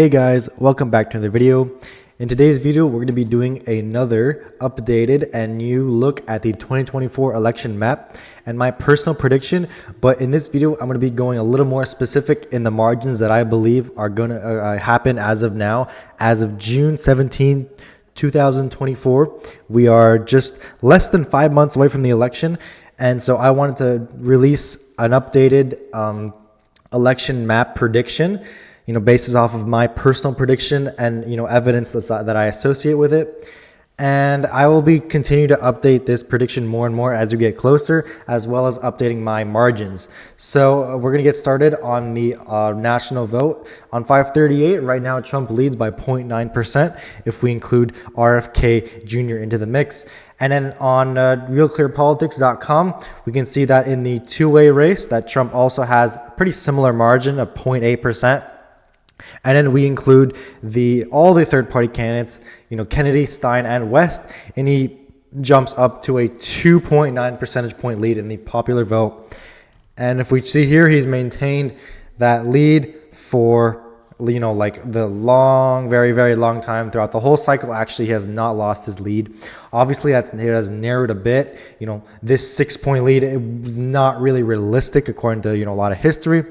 Hey guys, welcome back to another video. In today's video, we're going to be doing another updated and new look at the 2024 election map and my personal prediction. But in this video, I'm going to be going a little more specific in the margins that I believe are going to happen as of now, as of June 17, 2024. We are just less than 5 months away from the election. And so I wanted to release an updated election map prediction, basis off of my personal prediction and, evidence that I associate with it. And I will be continue to update this prediction more and more as we get closer, as well as updating my margins. So we're going to get started on the national vote. On 538, right now Trump leads by 0.9% if we include RFK Jr. into the mix. And then on realclearpolitics.com, we can see that in the two-way race that Trump also has a pretty similar margin of 0.8%. And then we include all the third-party candidates, Kennedy, Stein, and West, and he jumps up to a 2.9 percentage point lead in the popular vote. And if we see here, he's maintained that lead for like the long, very, very long time throughout the whole cycle. Actually, he has not lost his lead. Obviously, it has narrowed a bit. This 6-point lead, it was not really realistic according to a lot of history.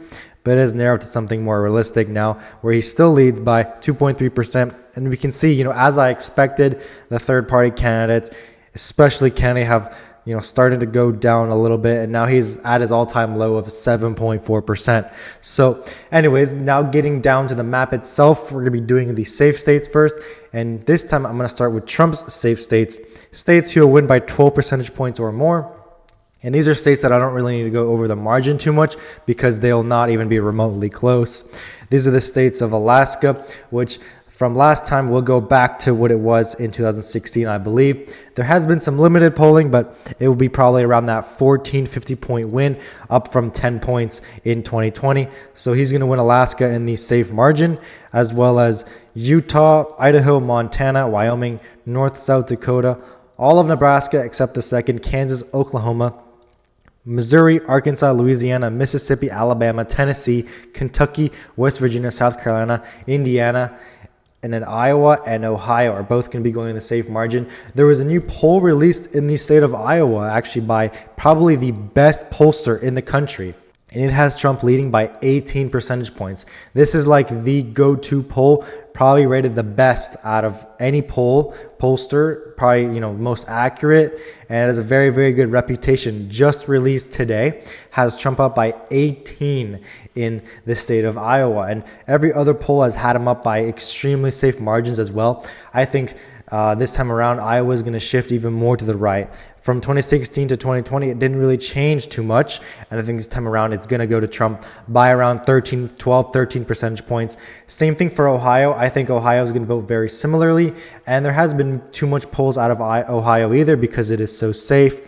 But it has narrowed to something more realistic now, where he still leads by 2.3%. And we can see, as I expected, the third-party candidates, especially Kennedy, have started to go down a little bit, and now he's at his all-time low of 7.4%. So anyways, now getting down to the map itself, we're going to be doing the safe states first. And this time I'm going to start with Trump's safe states who will win by 12 percentage points or more. And these are states that I don't really need to go over the margin too much because they'll not even be remotely close. These are the states of Alaska, which from last time we'll go back to what it was in 2016, I believe. There has been some limited polling, but it will be probably around that 50-point win, up from 10 points in 2020. So he's going to win Alaska in the safe margin, as well as Utah, Idaho, Montana, Wyoming, South Dakota, all of Nebraska except the second, Kansas, Oklahoma, Missouri, Arkansas, Louisiana, Mississippi, Alabama, Tennessee, Kentucky, West Virginia, South Carolina, Indiana, and then Iowa and Ohio are both going to be going in the safe margin. There was a new poll released in the state of Iowa, actually by probably the best pollster in the country. And it has Trump leading by 18 percentage points. This is like the go-to poll, probably rated the best out of any pollster, probably, most accurate, and it has a very, very good reputation. Just released today, has Trump up by 18 in the state of Iowa. And every other poll has had him up by extremely safe margins as well. I think this time around, Iowa is going to shift even more to the right. From 2016 to 2020, it didn't really change too much. And I think this time around, it's going to go to Trump by around 13 percentage points. Same thing for Ohio. I think Ohio is going to vote very similarly. And there has been too much polls out of Ohio either because it is so safe.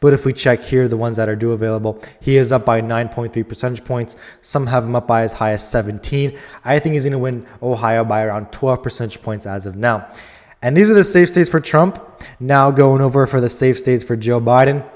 But if we check here, the ones that are available, he is up by 9.3 percentage points. Some have him up by as high as 17. I think he's going to win Ohio by around 12 percentage points as of now. And these are the safe states for Trump. Now going over for the safe states for Joe Biden: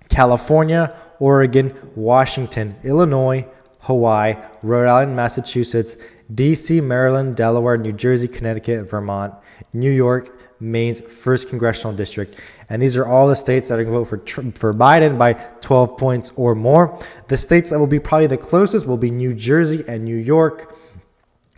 California, Oregon, Washington, Illinois, Hawaii, Rhode Island, Massachusetts, DC, Maryland, Delaware, New Jersey, Connecticut, Vermont, New York, Maine's 1st Congressional District. And these are all the states that are going to vote for Biden by 12 points or more. The states that will be probably the closest will be New Jersey and New York.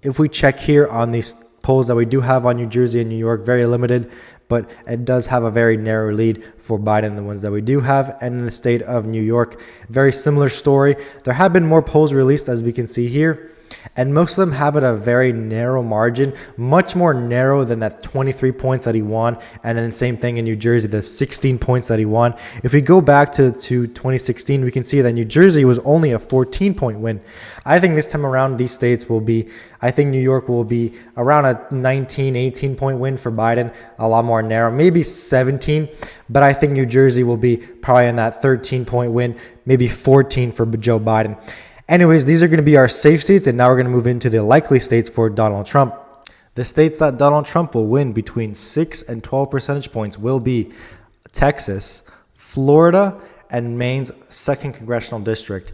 If we check here on these polls that we do have on New Jersey and New York, very limited, but it does have a very narrow lead for Biden, the ones that we do have. And in the state of New York, very similar story. There have been more polls released, as we can see here, and most of them have it a very narrow margin, much more narrow than that 23 points that he won. And then same thing in New Jersey, the 16 points that he won. If we go back to 2016, we can see that New Jersey was only a 14-point win. I think this time around, these states will be, I think New York will be around a 19, 18-point win for Biden, a lot more narrow, maybe 17. But I think New Jersey will be probably in that 13-point win, maybe 14 for Joe Biden. Anyways, these are going to be our safe states, and now we're going to move into the likely states for Donald Trump. The states that Donald Trump will win between 6 and 12 percentage points will be Texas, Florida, and Maine's 2nd Congressional District.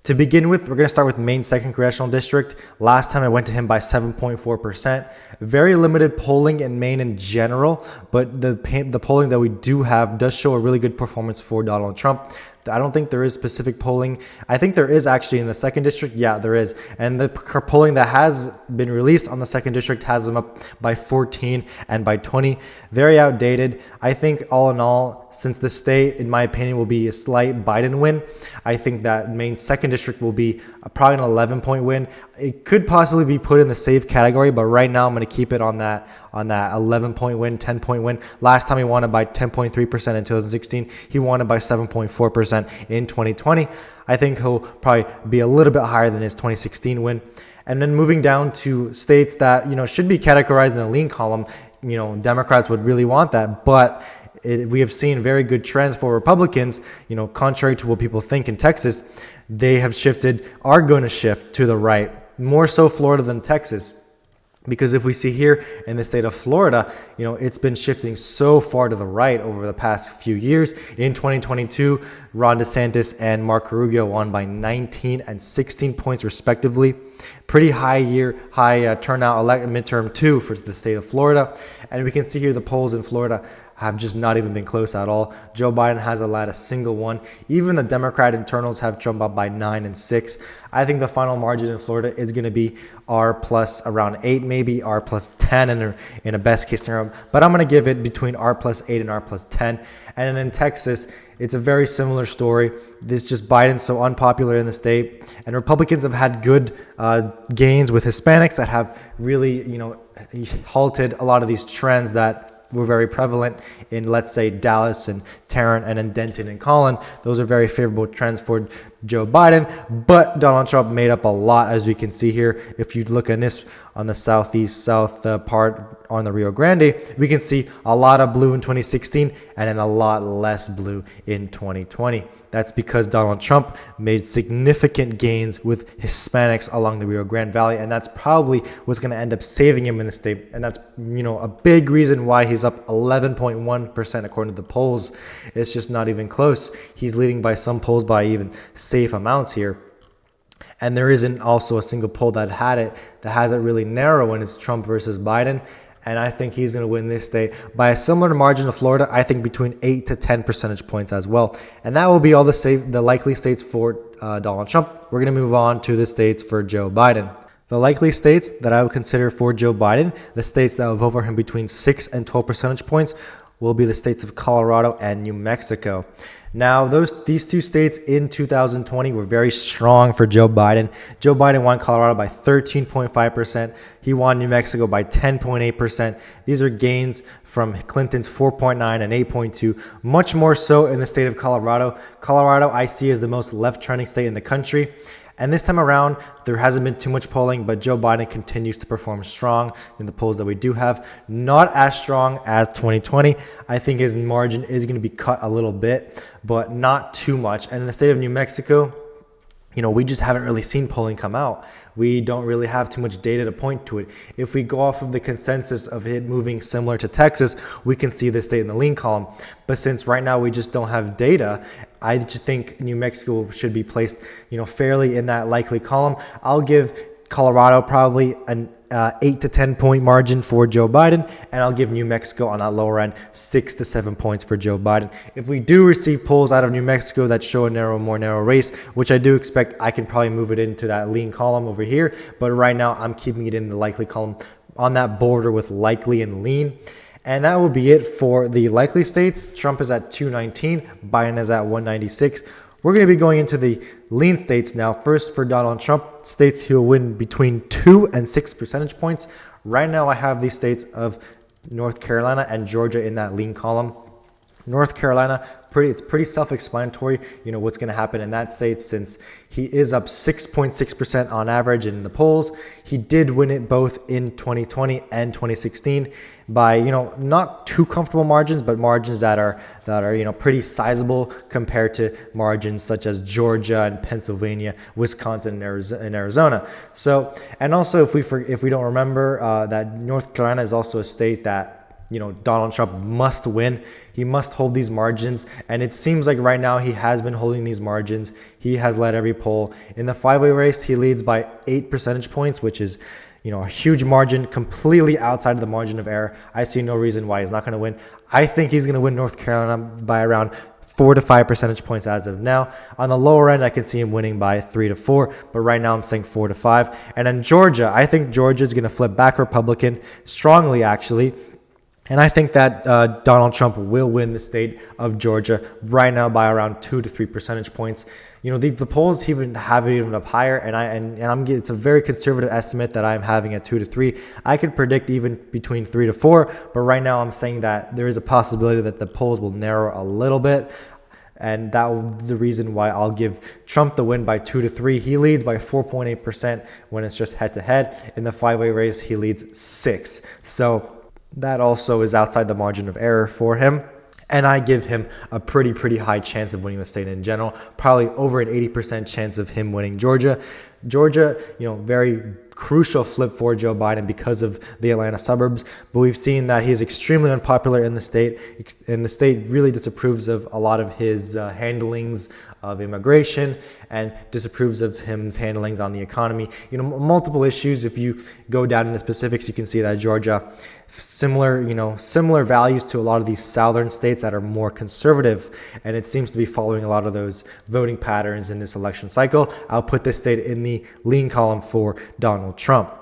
To begin with, we're going to start with Maine's 2nd Congressional District. Last time I went to him by 7.4%. Very limited polling in Maine in general, but the polling that we do have does show a really good performance for Donald Trump. I don't think there is specific polling. I think there is actually in the 2nd district. Yeah, there is. And the polling that has been released on the 2nd district has them up by 14 and by 20. Very outdated. I think all in all, since the state, in my opinion, will be a slight Biden win, I think that Maine's 2nd district will be probably an 11-point win. It could possibly be put in the safe category, but right now I'm going to keep it on that 11-point win, 10-point win. Last time he won it by 10.3% in 2016. He won it by 7.4% in 2020. I think he'll probably be a little bit higher than his 2016 win. And then moving down to states that, should be categorized in the lean column, Democrats would really want that, but we have seen very good trends for Republicans, contrary to what people think in Texas. They are going to shift to the right, more so Florida than Texas. Because if we see here in the state of Florida, it's been shifting so far to the right over the past few years. In 2022, Ron DeSantis and Marco Rubio won by 19 and 16 points respectively. Pretty high turnout midterm too for the state of Florida. And we can see here the polls in Florida have just not even been close at all. Joe Biden hasn't allowed a single one. Even the Democrat internals have Trump up by 9 and 6. I think the final margin in Florida is going to be R plus around 8, maybe R plus 10 in a best case scenario. But I'm going to give it between R plus 8 and R plus 10. And then in Texas, it's a very similar story. This just Biden's so unpopular in the state, and Republicans have had good gains with Hispanics that have really, halted a lot of these trends that were very prevalent in, let's say, Dallas and Tarrant and in Denton and Collin. Those are very favorable trends for Joe Biden, but Donald Trump made up a lot, as we can see here. If you look at this on the south part on the Rio Grande, we can see a lot of blue in 2016 and then a lot less blue in 2020. That's because Donald Trump made significant gains with Hispanics along the Rio Grande Valley, and that's probably what's going to end up saving him in the state. And that's, a big reason why he's up 11.1% according to the polls. It's just not even close. He's leading by some polls by even safe amounts here. And there isn't also a single poll that has it really narrow when it's Trump versus Biden. And I think he's going to win this state by a similar margin to Florida. I think between 8 to 10 percentage points as well. And that will be all the likely states for Donald Trump. We're going to move on to the states for Joe Biden. The likely states that I would consider for Joe Biden, the states that will vote for him between 6 and 12 percentage points, will be the states of Colorado and New Mexico. Now, these two states in 2020 were very strong for Joe Biden. Joe Biden won Colorado by 13.5%. He won New Mexico by 10.8%. These are gains from Clinton's 4.9 and 8.2, much more so in the state of Colorado. Colorado, I see as the most left-trending state in the country. And this time around, there hasn't been too much polling, but Joe Biden continues to perform strong in the polls that we do have. Not as strong as 2020. I think his margin is going to be cut a little bit, but not too much. And in the state of New Mexico, we just haven't really seen polling come out. We don't really have too much data to point to it. If we go off of the consensus of it moving similar to Texas, we can see this state in the lean column. But since right now we just don't have data, I just think New Mexico should be placed, fairly in that likely column. I'll give Colorado probably an 8 to 10 point margin for Joe Biden, and I'll give New Mexico on that lower end 6 to 7 points for Joe Biden. If we do receive polls out of New Mexico that show a more narrow race, which I do expect, I can probably move it into that lean column over here. But right now, I'm keeping it in the likely column on that border with likely and lean. And that will be it for the likely states. Trump is at 219, Biden is at 196. We're going to be going into the lean states now. First, for Donald Trump, states he'll win between 2 and 6 percentage points. Right now, I have these states of North Carolina and Georgia in that lean column. North Carolina, it's pretty self-explanatory, what's going to happen in that state, since he is up 6.6% on average in the polls. He did win it both in 2020 and 2016 by, not too comfortable margins, but margins that are pretty sizable compared to margins such as Georgia and Pennsylvania, Wisconsin, and Arizona. So, and also if we don't remember that North Carolina is also a state that Donald Trump must win. He must hold these margins. And it seems like right now he has been holding these margins. He has led every poll. In the five-way race, he leads by 8 percentage points, which is a huge margin, completely outside of the margin of error. I see no reason why he's not going to win. I think he's going to win North Carolina by around 4 to 5 percentage points as of now. On the lower end, I can see him winning by 3 to 4, but right now I'm saying 4 to 5. And then Georgia, I think Georgia is going to flip back Republican strongly, actually. And I think that Donald Trump will win the state of Georgia right now by around 2 to 3 percentage points. The polls even have it even up higher, and it's a very conservative estimate that I'm having at 2 to 3. I could predict even between 3 to 4, but right now I'm saying that there is a possibility that the polls will narrow a little bit. And that's the reason why I'll give Trump the win by 2 to 3. He leads by 4.8% when it's just head-to-head. In the five-way race, he leads 6. So that also is outside the margin of error for him. And I give him a pretty high chance of winning the state in general, probably over an 80% chance of him winning Georgia. Georgia, very crucial flip for Joe Biden because of the Atlanta suburbs. But we've seen that he's extremely unpopular in the state, and the state really disapproves of a lot of his handlings of immigration and disapproves of his handlings on the economy. Multiple issues. If you go down in the specifics, you can see that Georgia, similar values to a lot of these southern states that are more conservative, and it seems to be following a lot of those voting patterns in this election cycle. I'll put this state in the lean column for Donald Trump.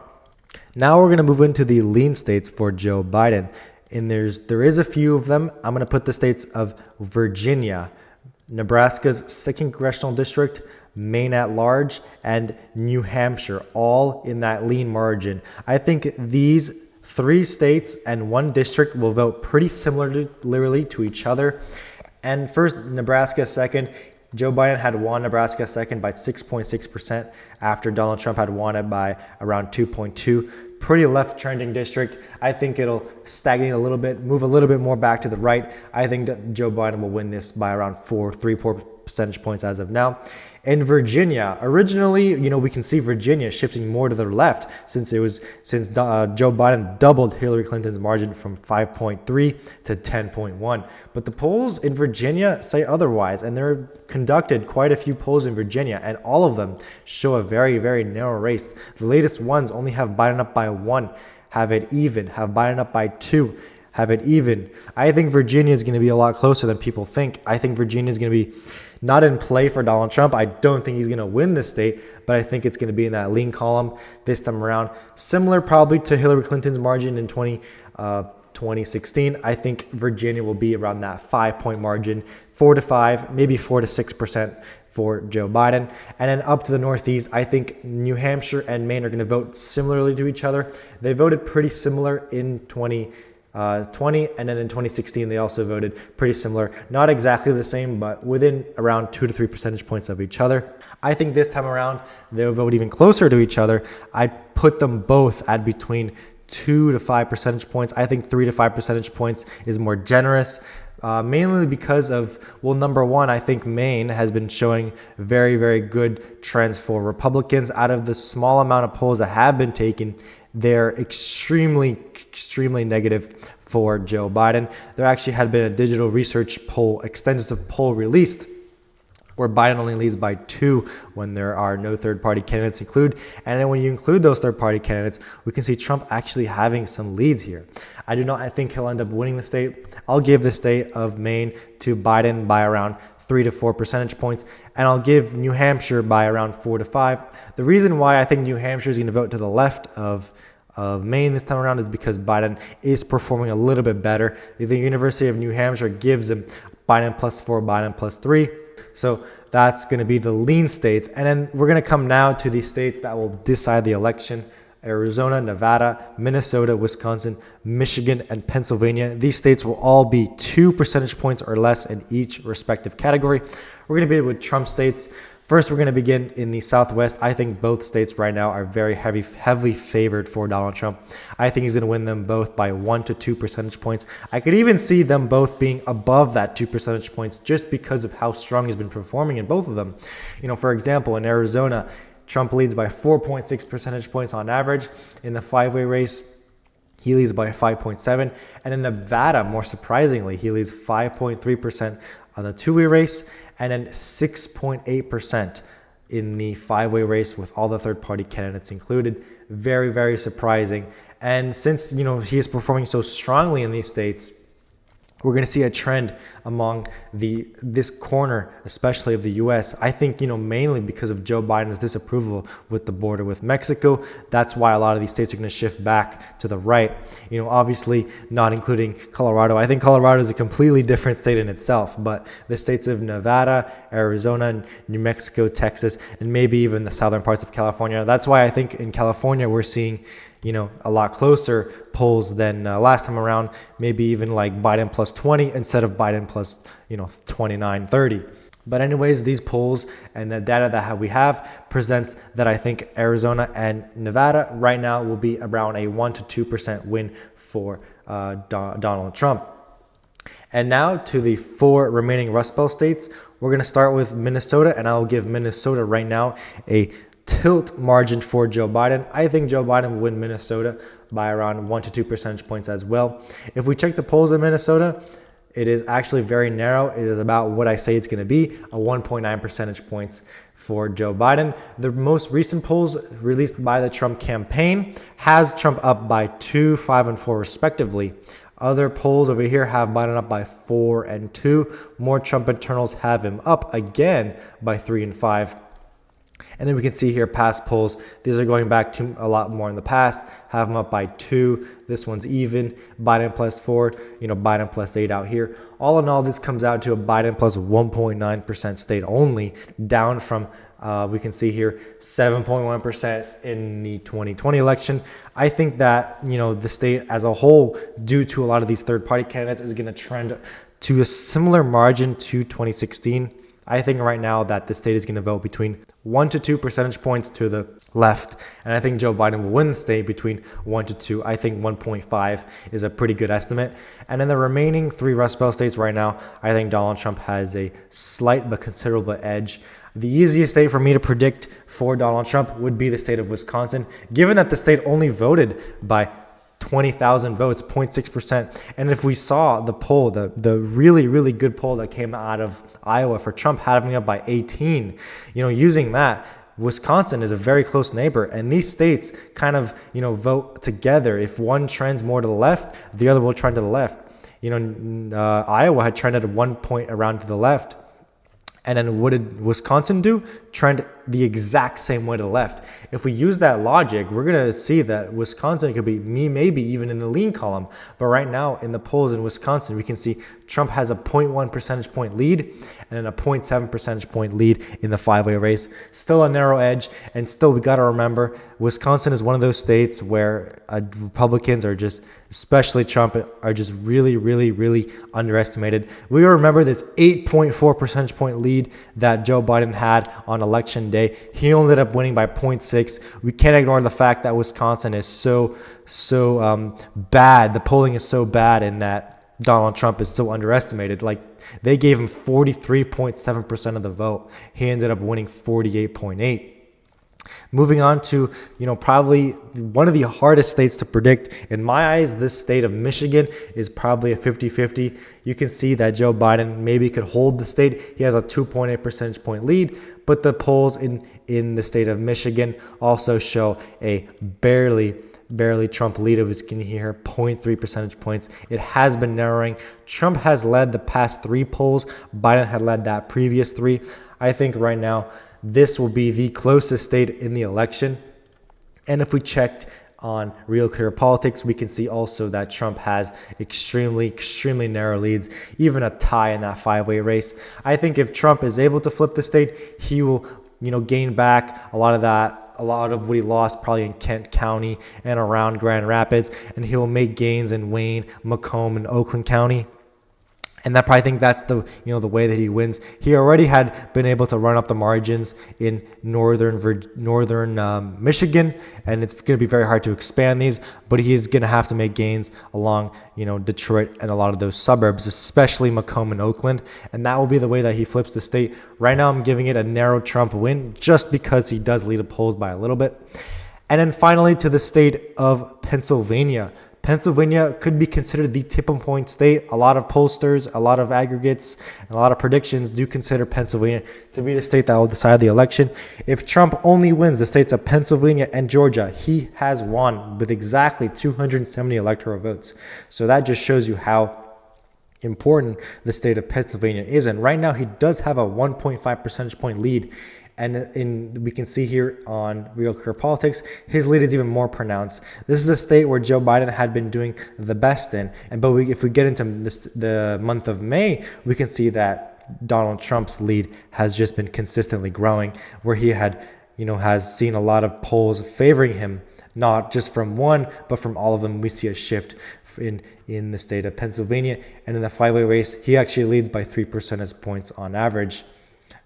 Now we're going to move into the lean states for Joe Biden, and there is a few of them. I'm going to put the states of Virginia, Nebraska's 2nd congressional district, Maine at large, and New Hampshire, all in that lean margin. I think these 3 states and 1 district will vote pretty similarly to each other. And first, Nebraska second. Joe Biden had won Nebraska second by 6.6% after Donald Trump had won it by around 2.2. Pretty left trending district. I think it'll stagnate a little bit, move a little bit more back to the right. I think that Joe Biden will win this by around 4 percentage points as of now. In Virginia, originally, we can see Virginia shifting more to the left since Joe Biden doubled Hillary Clinton's margin from 5.3 to 10.1. But the polls in Virginia say otherwise, and there are conducted quite a few polls in Virginia, and all of them show a very narrow race. The latest ones only have Biden up by 1, have it even, have Biden up by 2. Have it even. I think Virginia is going to be a lot closer than people think. I think Virginia is going to be not in play for Donald Trump. I don't think he's going to win the state, but I think it's going to be in that lean column this time around. Similar probably to Hillary Clinton's margin in 2016. I think Virginia will be around that 5-point margin, 4 to 5, maybe 4 to 6% for Joe Biden. And then up to the Northeast, I think New Hampshire and Maine are going to vote similarly to each other. They voted pretty similar in 2020, and then in 2016 they also voted pretty similar, not exactly the same, but within around 2 to 3 percentage points of each other. I think this time around they'll vote even closer to each other. I'd put them both at between 2 to 5 percentage points. I think 3 to 5 percentage points is more generous, mainly because of, number one, I think Maine has been showing very good trends for Republicans. Out of the small amount of polls that have been taken, they're extremely negative for Joe Biden. There actually had been a digital research poll, extensive poll released, where Biden only leads by 2 when there are no third-party candidates included. And then when you include those third-party candidates, we can see Trump actually having some leads here. I think he'll end up winning the state. I'll give the state of Maine to Biden by around 3 to 4 percentage points, and I'll give New Hampshire by around 4 to 5. The reason why I think New Hampshire is going to vote to the left of Maine this time around is because Biden is performing a little bit better. The University of New Hampshire gives him Biden +4, Biden +3. So that's going to be the lean states. And then we're going to come now to the states that will decide the election: Arizona, Nevada, Minnesota, Wisconsin, Michigan, and Pennsylvania. These states will all be 2 percentage points or less in each respective category. We're going to begin with Trump states. First, we're going to begin in the Southwest. I think both states right now are very heavily favored for Donald Trump. I think he's going to win them both by 1 to 2 percentage points. I could even see them both being above that 2 percentage points just because of how strong he's been performing in both of them. For example, in Arizona, Trump leads by 4.6 percentage points on average. In the five-way race, He leads by 5.7. And in Nevada, more surprisingly, he leads 5.3% on the two-way race and then 6.8% in the five-way race with all the third-party candidates included. Very, very surprising. And since, he is performing so strongly in these states, we're going to see a trend among this corner, especially of the U.S. I think, mainly because of Joe Biden's disapproval with the border with Mexico. That's why a lot of these states are going to shift back to the right. Obviously not including Colorado. I think Colorado is a completely different state in itself, but the states of Nevada, Arizona, New Mexico, Texas, and maybe even the southern parts of California. That's why I think in California we're seeing a lot closer polls than last time around, maybe even like Biden plus 20 instead of Biden plus 29, 30. But anyways, these polls and the data that we have presents that I think Arizona and Nevada right now will be around a 1 to 2% win for Donald Trump. And now to the 4 remaining Rust Belt states. We're going to start with Minnesota, and I'll give Minnesota right now a tilt margin for Joe Biden. I think Joe Biden will win Minnesota by around 1 to 2 percentage points as well. If we check the polls in Minnesota, it is actually very narrow. It is about what I say it's going to be, a 1.9 percentage points for Joe Biden. The most recent polls released by the Trump campaign has Trump up by 2, 5, and 4 respectively. Other polls over here have Biden up by 4 and 2. More Trump internals have him up again by 3 and 5. And then we can see here past polls. These are going back to a lot more in the past. Have them up by 2. This one's even. Biden plus 4. Biden plus 8 out here. All in all, this comes out to a Biden plus 1.9% state only, down from we can see here 7.1% in the 2020 election. I think that the state as a whole, due to a lot of these third-party candidates, is going to trend to a similar margin to 2016. I think right now that the state is going to vote between 1 to 2 percentage points to the left. And I think Joe Biden will win the state between 1 to 2. I think 1.5 is a pretty good estimate. And in the remaining 3 Rust Belt states right now, I think Donald Trump has a slight but considerable edge. The easiest state for me to predict for Donald Trump would be the state of Wisconsin, given that the state only voted by 20,000 votes, 0.6%. And if we saw the poll, the really, really good poll that came out of Iowa for Trump having up by 18, using that, Wisconsin is a very close neighbor, and these states kind of, vote together. If one trends more to the left, the other will trend to the left. Iowa had trended at 1 point around to the left. And then what did Wisconsin do? Trend the exact same way to the left. If we use that logic, we're going to see that Wisconsin could be maybe even in the lean column. But right now in the polls in Wisconsin, we can see Trump has a 0.1 percentage point lead and then a 0.7 percentage point lead in the 5-way race. Still a narrow edge. And still, we got to remember, Wisconsin is one of those states where Republicans are just, especially Trump, are just really, really, really underestimated. We remember this 8.4 percentage point lead that Joe Biden had on election day. He ended up winning by 0.6. We can't ignore the fact that Wisconsin is so bad. The polling is so bad in that Donald Trump is so underestimated. Like, they gave him 43.7% of the vote. He ended up winning 48.8%. Moving on to, probably one of the hardest states to predict. In my eyes, this state of Michigan is probably a 50-50. You can see that Joe Biden maybe could hold the state. He has a 2.8 percentage point lead, but the polls in the state of Michigan also show a barely Trump lead of his, can you hear, 0.3 percentage points. It has been narrowing. Trump has led the past 3 polls. Biden had led that previous 3. I think right now this will be the closest state in the election. And if we checked on Real Clear Politics, we can see also that Trump has extremely narrow leads, even a tie in that 5-way race. I think if Trump is able to flip the state, he will, gain back a lot of what he lost probably in Kent County and around Grand Rapids, and he'll make gains in Wayne, Macomb, and Oakland County. And I think that's the way that he wins. He already had been able to run up the margins in northern Michigan, and it's going to be very hard to expand these. But he's going to have to make gains along Detroit and a lot of those suburbs, especially Macomb and Oakland, and that will be the way that he flips the state. Right now, I'm giving it a narrow Trump win just because he does lead the polls by a little bit. And then finally to the state of Pennsylvania. Pennsylvania could be considered the tipping point state. A lot of pollsters, a lot of aggregates, and a lot of predictions do consider Pennsylvania to be the state that will decide the election. If Trump only wins the states of Pennsylvania and Georgia, he has won with exactly 270 electoral votes. So that just shows you how important the state of Pennsylvania is. And right now he does have a 1.5 percentage point lead. And we can see here on Real Clear Politics, his lead is even more pronounced. This is a state where Joe Biden had been doing the best in. If we get into the month of May, we can see that Donald Trump's lead has just been consistently growing, where he has seen a lot of polls favoring him, not just from one, but from all of them. We see a shift in the state of Pennsylvania. And in the flyway race, he actually leads by 3 percentage points on average.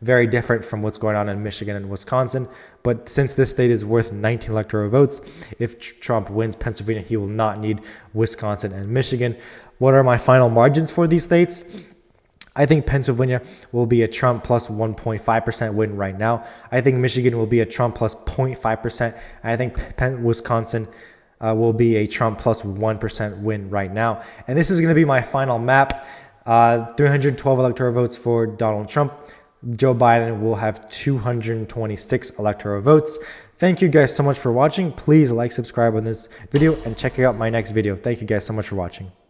Very different from what's going on in Michigan and Wisconsin. But since this state is worth 19 electoral votes, if Trump wins Pennsylvania, he will not need Wisconsin and Michigan. What are my final margins for these states? I think Pennsylvania will be a Trump plus 1.5% win right now. I think Michigan will be a Trump plus 0.5%. I think Wisconsin will be a Trump plus 1% win right now. And this is going to be my final map. 312 electoral votes for Donald Trump. Joe Biden will have 226 electoral votes. Thank you guys so much for watching. Please like, subscribe on this video, and check out my next video. Thank you guys so much for watching.